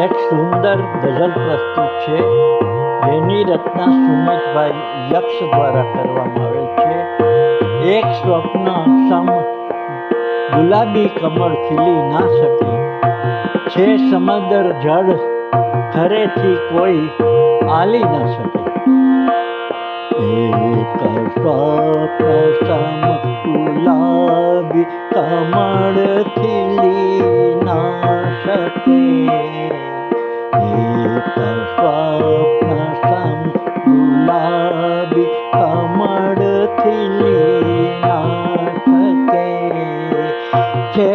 એક સુંદર ગઝલ પ્રસ્તુત છે, જેની રચના સુમિતભાઈ યક્ષ દ્વારા કરવામાં આવેલ છે. એક સ્વપ્ન સમ ગુલાબી કમળ ખીલી ના શકે, છે સમંદર જળ ખરેથી કોઈ આલી ન શકે. એક સ્વપ્ન સમ ગુલાબી કમળ ખીલી ના શકે, એક સ્વપ્ન સમ ગુલાબી કમળ ખીલી ના શકે, છે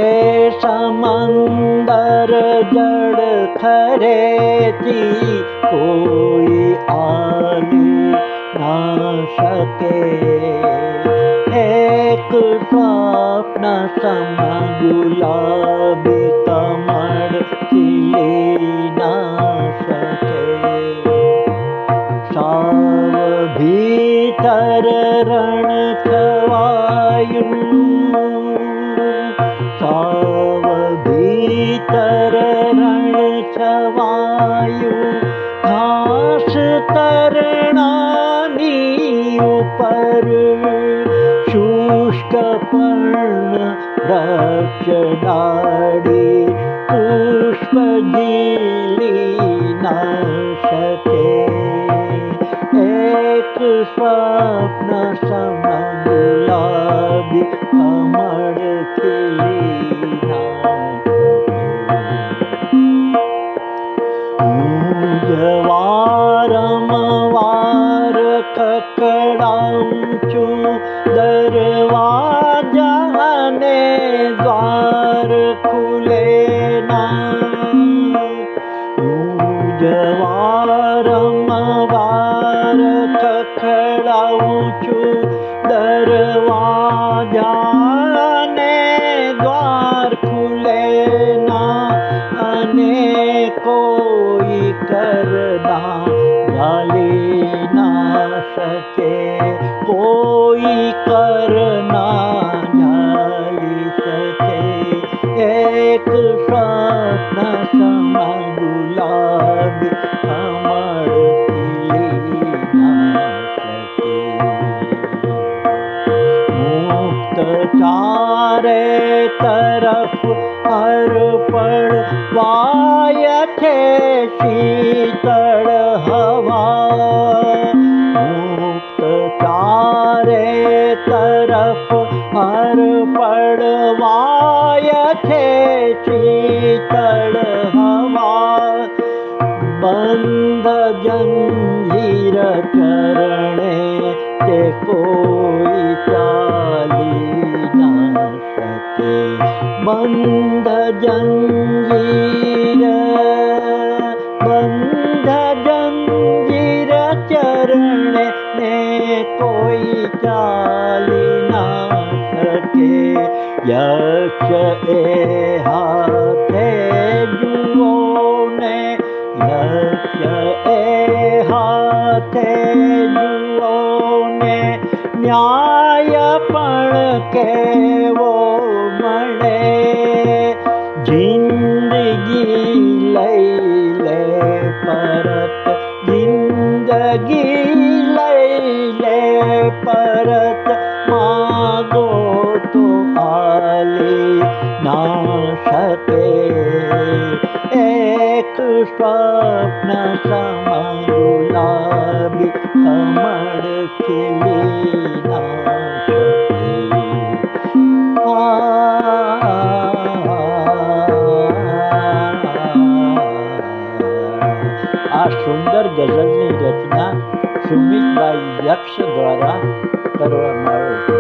સમંદર જળ ખરેથી કોઈ આલી ના શકે. એક સ્વપ્ન સમ ગુલાબી કમળ ખીલી ના શકે. સાવ ભીતર રણ છવાયું, સાવ ભીતર રણ છવાયું, ઘાસ તરણાની ઉપર શુષ્ક પર્ણ વૃક્ષ ડાળી પુષ્પ ઝીલી ના શકે. એક સ્વપ્ન સમ ગુલાબી કમળ ખીલી ના શકે. હું વારંવાર ખખડાવું છું દરવાજાને, દ્વાર ખુલે ના. હું વારંવાર ખખડાવું છું દરવાજાને, દ્વાર ખુલે ના. અને કોઈ કરના ઝાલી ના શકે, કોઈ કરના ઝાલી શકે. એક સ્વપ્ન સમ ગુલાબી કમળ ખીલી ના શકે. મુક્ત ચારે તરફ હર પળ વાય છે શીતળ હવા. મુક્ત ચારે તરફ હર પળ વાય છે શીતળ હવા. બંધ જંજીર ચરણે તે કોઈ ચાલી ના શકે. બંધ જંજીર, બંધ જંજીર ચરણે ને કોઈ ચાલી ના શકે. યક્ષ એ હાથે જુઓ ને, યક્ષ એ હાથે જુઓ ને, ન્યાય પણ કેવો મળે. જિંદગી લઈ લે પરત, જિંદગી લઈ લે પરત, માગો તો આલી ના શકે. એક સ્વપ્ન સમ ગુલાબી કમળ ખીલી ના શકે. આ સુંદર ગઝલની રચના સુમિતભાઈ યક્ષ દ્વારા કરવામાં આવેલ છે.